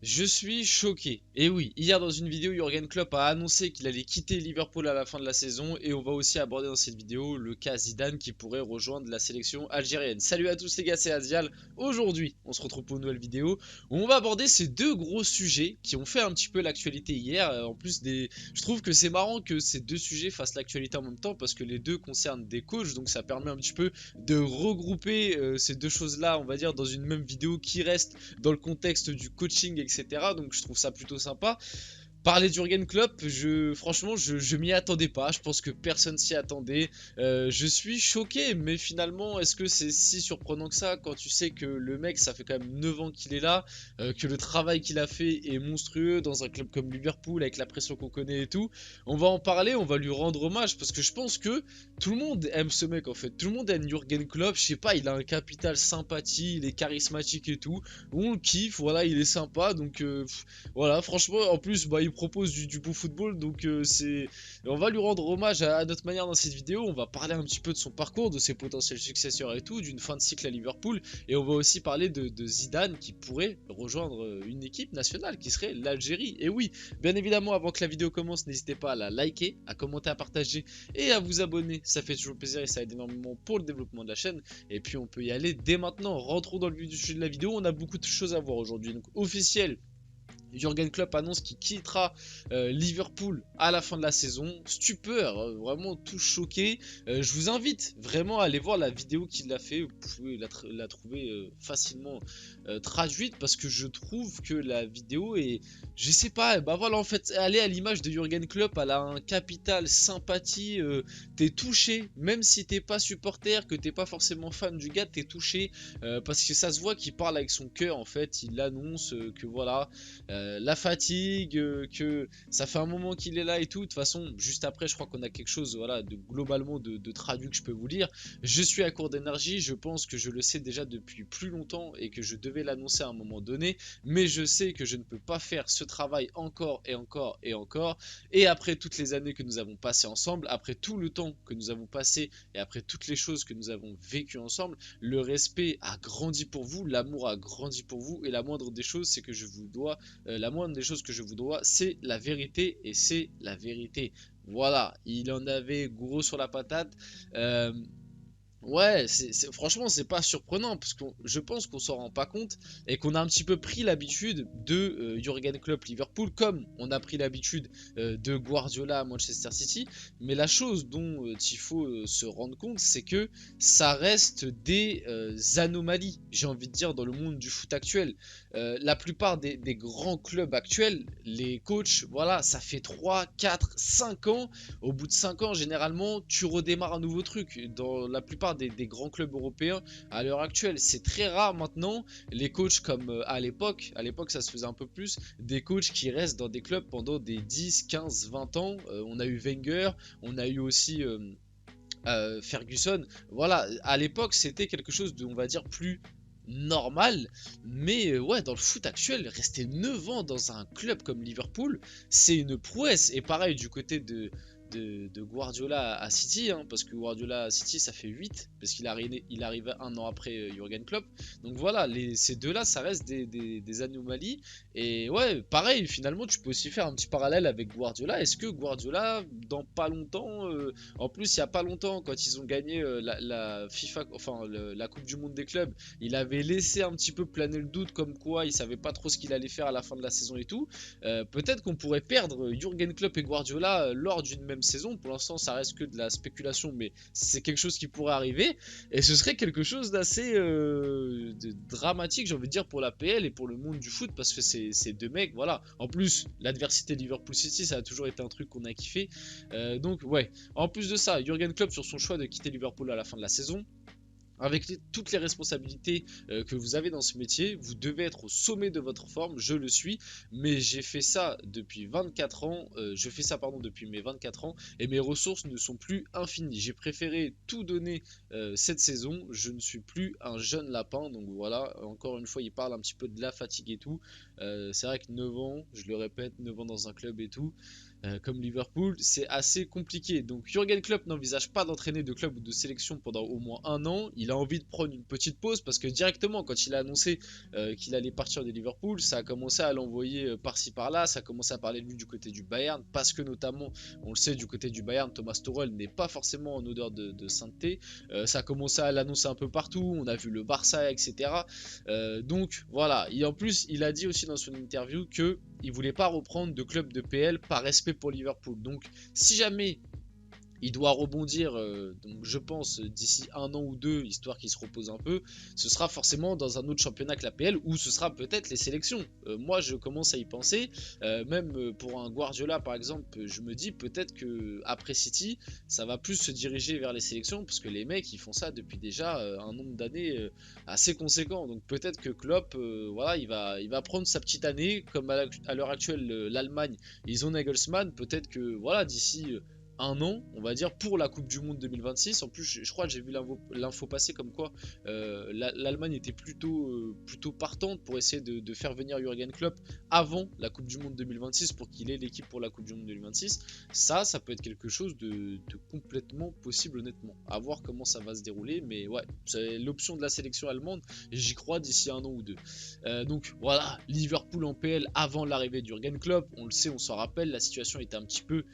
Je suis choqué. Et oui, hier dans une vidéo, Jürgen Klopp a annoncé qu'il allait quitter Liverpool à la fin de la saison et on va aussi aborder dans cette vidéo le cas Zidane qui pourrait rejoindre la sélection algérienne. Salut à tous les gars, c'est Azial. Aujourd'hui, on se retrouve pour une nouvelle vidéo où on va aborder ces deux gros sujets qui ont fait un petit peu l'actualité hier. En plus je trouve que c'est marrant que ces deux sujets fassent l'actualité en même temps parce que les deux concernent des coachs, donc ça permet un petit peu de regrouper ces deux choses-là, on va dire, dans une même vidéo qui reste dans le contexte du coaching, etc. Donc je trouve ça plutôt sympa. Parler d'Jürgen Klopp, franchement, je m'y attendais pas. Je pense que personne s'y attendait. Je suis choqué, mais finalement, est-ce que c'est si surprenant que ça quand tu sais que le mec, ça fait quand même 9 ans qu'il est là, que le travail qu'il a fait est monstrueux dans un club comme Liverpool, avec la pression qu'on connaît et tout. On va en parler, on va lui rendre hommage, parce que je pense que tout le monde aime ce mec en fait. Tout le monde aime Jürgen Klopp. Je sais pas, il a un capital sympathie, il est charismatique et tout. On le kiffe, voilà, il est sympa, donc voilà, franchement, en plus, bah, il propose du beau football, donc on va lui rendre hommage à notre manière dans cette vidéo. On va parler un petit peu de son parcours, de ses potentiels successeurs et tout, d'une fin de cycle à Liverpool, et on va aussi parler de Zidane qui pourrait rejoindre une équipe nationale qui serait l'Algérie. Et oui, bien évidemment, avant que la vidéo commence, n'hésitez pas à la liker, à commenter, à partager et à vous abonner. Ça fait toujours plaisir et ça aide énormément pour le développement de la chaîne. Et puis on peut y aller dès maintenant. Rentrons dans le vif du sujet de la vidéo. On a beaucoup de choses à voir aujourd'hui. Donc officiel. Jürgen Klopp annonce qu'il quittera Liverpool à la fin de la saison. Stupeur, vraiment tout choqué. Je vous invite vraiment à aller voir la vidéo qu'il a fait. Vous pouvez la trouver facilement traduite parce que je trouve que la vidéo est, je sais pas, bah voilà, en fait, elle est à l'image de Jürgen Klopp. Elle a un capital sympathie. T'es touché, même si t'es pas supporter, que t'es pas forcément fan du gars, t'es touché parce que ça se voit qu'il parle avec son cœur. En fait, il annonce que voilà. La fatigue, que ça fait un moment qu'il est là et tout. De toute façon, juste après, je crois qu'on a quelque chose, voilà, de globalement de traduit que je peux vous lire. Je suis à court d'énergie, je pense que je le sais déjà depuis plus longtemps et que je devais l'annoncer à un moment donné, mais je sais que je ne peux pas faire ce travail encore et encore et encore. Et après toutes les années que nous avons passées ensemble, après tout le temps que nous avons passé et après toutes les choses que nous avons vécues ensemble, le respect a grandi pour vous, l'amour a grandi pour vous, et la moindre des choses, c'est que je vous dois la moindre des choses que je vous dois, c'est la vérité et c'est la vérité. Voilà, il en avait gros sur la patate. Euh, Ouais, franchement, c'est pas surprenant parce que je pense qu'on s'en rend pas compte et qu'on a un petit peu pris l'habitude de Jürgen Klopp Liverpool comme on a pris l'habitude de Guardiola à Manchester City. Mais la chose dont il faut se rendre compte, c'est que ça reste des anomalies, j'ai envie de dire, dans le monde du foot actuel. La plupart des grands clubs actuels, les coachs, voilà, ça fait 3, 4, 5 ans. Au bout de 5 ans, généralement, tu redémarres un nouveau truc. Dans la plupart des grands clubs européens, à l'heure actuelle, c'est très rare maintenant. Les coachs comme à l'époque ça se faisait un peu plus, des coachs qui restent dans des clubs pendant des 10, 15, 20 ans. On a eu Wenger, on a eu aussi Ferguson. Voilà, à l'époque, c'était quelque chose de, on va dire, plus normal, mais ouais, dans le foot actuel, rester 9 ans dans un club comme Liverpool, c'est une prouesse. Et pareil du côté de Guardiola à City, hein, parce que Guardiola à City ça fait 8 parce qu'il il arrivait un an après Jürgen Klopp. Donc voilà, ces deux-là, ça reste des anomalies. Et ouais, pareil, finalement, tu peux aussi faire un petit parallèle avec Guardiola. Est-ce que Guardiola, dans pas longtemps, en plus, il y a pas longtemps, quand ils ont gagné la FIFA, enfin la Coupe du Monde des clubs, il avait laissé un petit peu planer le doute comme quoi il savait pas trop ce qu'il allait faire à la fin de la saison et tout. Peut-être qu'on pourrait perdre Jürgen Klopp et Guardiola lors d'une même saison. Pour l'instant, ça reste que de la spéculation, mais c'est quelque chose qui pourrait arriver. Et ce serait quelque chose d'assez dramatique, j'ai envie de dire, pour la PL et pour le monde du foot, parce que c'est deux mecs, voilà. En plus, l'adversité Liverpool City, ça a toujours été un truc qu'on a kiffé. Donc, ouais. En plus de ça, Jürgen Klopp sur son choix de quitter Liverpool à la fin de la saison. Avec toutes les responsabilités que vous avez dans ce métier, vous devez être au sommet de votre forme, je le suis, mais j'ai fait ça depuis 24 ans, je fais ça pardon depuis mes 24 ans, et mes ressources ne sont plus infinies. J'ai préféré tout donner cette saison, je ne suis plus un jeune lapin, donc voilà, encore une fois il parle un petit peu de la fatigue et tout. C'est vrai que 9 ans, je le répète, 9 ans dans un club et tout, comme Liverpool, c'est assez compliqué. Donc Jürgen Klopp n'envisage pas d'entraîner de club ou de sélection pendant au moins un an. Il il a envie de prendre une petite pause parce que directement quand il a annoncé qu'il allait partir de Liverpool, ça a commencé à l'envoyer par-ci par-là, ça a commencé à parler de lui du côté du Bayern parce que notamment, on le sait, du côté du Bayern, Thomas Tuchel n'est pas forcément en odeur de sainteté. Ça a commencé à l'annoncer un peu partout, on a vu le Barça, etc. Donc voilà, et en plus il a dit aussi dans son interview que il voulait pas reprendre de club de PL par respect pour Liverpool. Donc si jamais il doit rebondir, donc je pense, d'ici 1 an ou 2, histoire qu'il se repose un peu, ce sera forcément dans un autre championnat que la PL, ou ce sera peut-être les sélections. Moi, je commence à y penser, même pour un Guardiola, par exemple, je me dis peut-être que après City, ça va plus se diriger vers les sélections, parce que les mecs, ils font ça depuis déjà un nombre d'années assez conséquent. Donc peut-être que Klopp, voilà, il va prendre sa petite année, comme à l'heure actuelle, l'Allemagne, ils ont Nagelsmann, peut-être que, voilà, d'ici 1 an, on va dire, pour la Coupe du Monde 2026. En plus, je crois que j'ai vu l'info passer comme quoi l'Allemagne était plutôt partante pour essayer de faire venir Jürgen Klopp avant la Coupe du Monde 2026 pour qu'il ait l'équipe pour la Coupe du Monde 2026. Ça peut être quelque chose de complètement possible, honnêtement. À voir comment ça va se dérouler, mais ouais, c'est l'option de la sélection allemande, j'y crois d'ici 1 an ou 2. Donc voilà, Liverpool en PL avant l'arrivée de Jürgen Klopp, on le sait, on s'en rappelle, la situation était un petit peu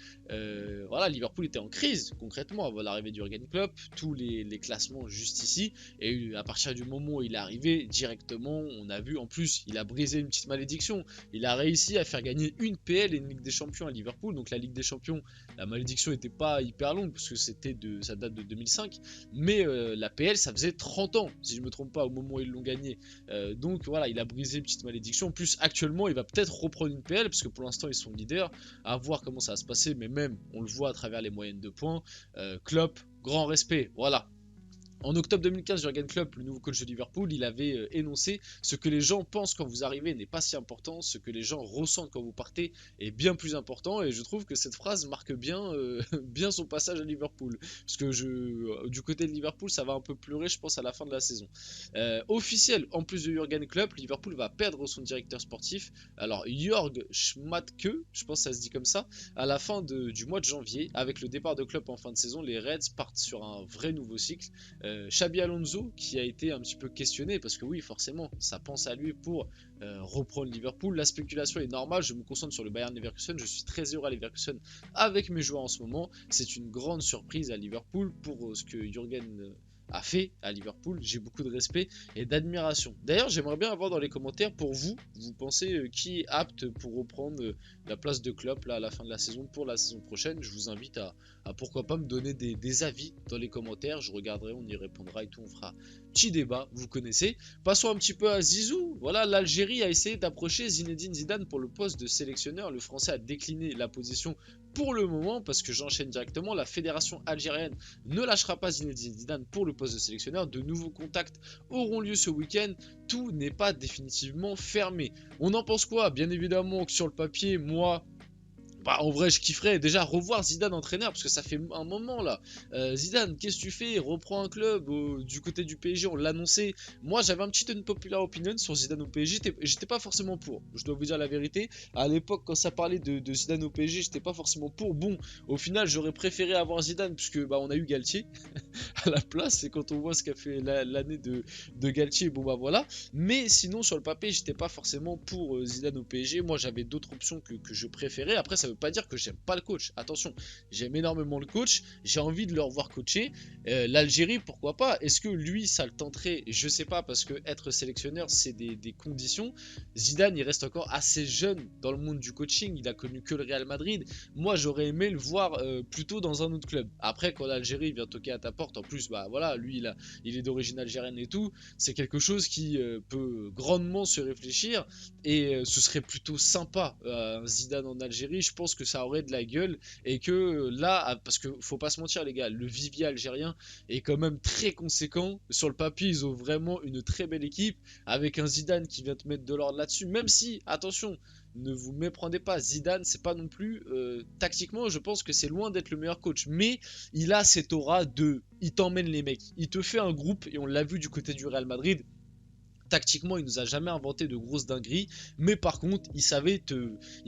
voilà, Liverpool était en crise concrètement avant l'arrivée de Jürgen Klopp, tous les classements juste ici, et à partir du moment où il est arrivé directement, on a vu, en plus il a brisé une petite malédiction, il a réussi à faire gagner une PL et une Ligue des Champions à Liverpool. Donc la Ligue des Champions, la malédiction n'était pas hyper longue parce que ça date de 2005, mais la PL ça faisait 30 ans si je me trompe pas au moment où ils l'ont gagné. Donc voilà, il a brisé une petite malédiction. En plus actuellement il va peut-être reprendre une PL parce que pour l'instant ils sont leaders, à voir comment ça va se passer, mais même on le voit à travers les moyennes de points. Klopp, grand respect, voilà. En octobre 2015, Jürgen Klopp, le nouveau coach de Liverpool, il avait énoncé: ce que les gens pensent quand vous arrivez n'est pas si important, ce que les gens ressentent quand vous partez est bien plus important. Et je trouve que cette phrase marque bien, bien son passage à Liverpool. Parce que du côté de Liverpool, ça va un peu pleurer, je pense, à la fin de la saison. Officiel, en plus de Jürgen Klopp, Liverpool va perdre son directeur sportif. Alors, Jörg Schmadtke, je pense que ça se dit comme ça, à la fin du mois de janvier. Avec le départ de Klopp en fin de saison, les Reds partent sur un vrai nouveau cycle. Xabi Alonso qui a été un petit peu questionné parce que oui, forcément ça pense à lui pour reprendre Liverpool. La spéculation est normale, je me concentre sur le Bayern Leverkusen, je suis très heureux à Leverkusen avec mes joueurs en ce moment. C'est une grande surprise à Liverpool pour ce que Jürgen a fait à Liverpool. J'ai beaucoup de respect et d'admiration. D'ailleurs, j'aimerais bien avoir dans les commentaires, pour vous, vous pensez qui est apte pour reprendre la place de Klopp là, à la fin de la saison, pour la saison prochaine. Je vous invite à pourquoi pas me donner des avis dans les commentaires. Je regarderai, on y répondra et tout, on fera petit débat, vous connaissez. Passons un petit peu à Zizou. Voilà, l'Algérie a essayé d'approcher Zinedine Zidane pour le poste de sélectionneur. Le Français a décliné la position pour le moment, parce que j'enchaîne directement. La fédération algérienne ne lâchera pas Zinedine Zidane pour le poste de sélectionneur. De nouveaux contacts auront lieu ce week-end. Tout n'est pas définitivement fermé. On en pense quoi? Bien évidemment que sur le papier, moi, en vrai, je kifferais déjà revoir Zidane entraîneur parce que ça fait un moment là. Zidane, qu'est-ce que tu fais? Reprends un club du côté du PSG, on l'annonçait. Moi, j'avais un petit unpopular opinion sur Zidane au PSG. J'étais pas forcément pour. Je dois vous dire la vérité. À l'époque, quand ça parlait de Zidane au PSG, j'étais pas forcément pour. Bon, au final, j'aurais préféré avoir Zidane puisque on a eu Galtier à la place. Et quand on voit ce qu'a fait l'année de Galtier, bon bah voilà. Mais sinon, sur le papier, j'étais pas forcément pour Zidane au PSG. Moi, j'avais d'autres options que je préférais. Après, ça veut pas dire que j'aime pas le coach, attention, j'aime énormément le coach, j'ai envie de le revoir coacher. L'Algérie, pourquoi pas? Est-ce que lui ça le tenterait? Je sais pas, parce que être sélectionneur c'est des conditions. Zidane il reste encore assez jeune dans le monde du coaching, il a connu que le Real Madrid. Moi j'aurais aimé le voir plutôt dans un autre club. Après, quand l'Algérie vient toquer à ta porte, en plus bah voilà, lui il est d'origine algérienne et tout, c'est quelque chose qui peut grandement se réfléchir. Et ce serait plutôt sympa, Zidane en Algérie. Je pense que ça aurait de la gueule, et que là, parce que faut pas se mentir les gars, le vivier algérien est quand même très conséquent. Sur le papier ils ont vraiment une très belle équipe, avec un Zidane qui vient te mettre de l'ordre là-dessus. Même si, attention, ne vous méprenez pas, Zidane c'est pas non plus tactiquement, je pense que c'est loin d'être le meilleur coach, mais il a cette aura il t'emmène les mecs, il te fait un groupe, et on l'a vu du côté du Real Madrid. Tactiquement, il nous a jamais inventé de grosses dingueries, mais par contre, il savait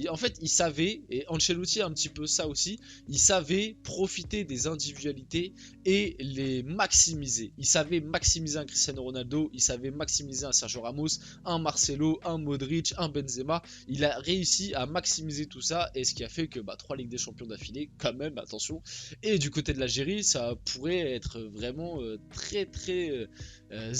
en fait, il savait, et Ancelotti a un petit peu ça aussi, il savait profiter des individualités et les maximiser. Il savait maximiser un Cristiano Ronaldo, il savait maximiser un Sergio Ramos, un Marcelo, un Modric, un Benzema. Il a réussi à maximiser tout ça, et ce qui a fait que 3 Ligues des Champions d'affilée, quand même, attention. Et du côté de l'Algérie, ça pourrait être vraiment très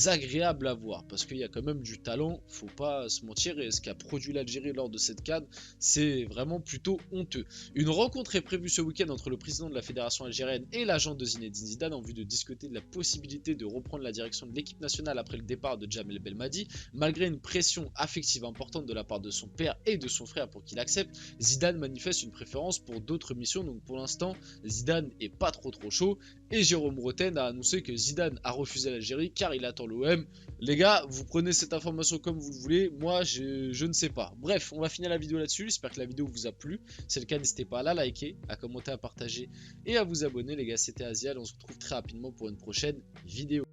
agréable à voir parce qu'il y a quand même du talent, faut pas se mentir, et ce qu'a produit l'Algérie lors de cette CAN, c'est vraiment plutôt honteux. Une rencontre est prévue ce week-end entre le président de la fédération algérienne et l'agent de Zinedine Zidane en vue de discuter de la possibilité de reprendre la direction de l'équipe nationale après le départ de Djamel Belmadi. Malgré une pression affective importante de la part de son père et de son frère pour qu'il accepte, Zidane manifeste une préférence pour d'autres missions, donc pour l'instant Zidane est pas trop chaud, et Jérôme Roten a annoncé que Zidane a refusé l'Algérie car il attend l'OM. Les gars, vous prenez cette information comme vous voulez, moi je ne sais pas. Bref, on va finir la vidéo là-dessus, j'espère que la vidéo vous a plu. Si c'est le cas, n'hésitez pas à la liker, à commenter, à partager et à vous abonner les gars. C'était Azial, on se retrouve très rapidement pour une prochaine vidéo.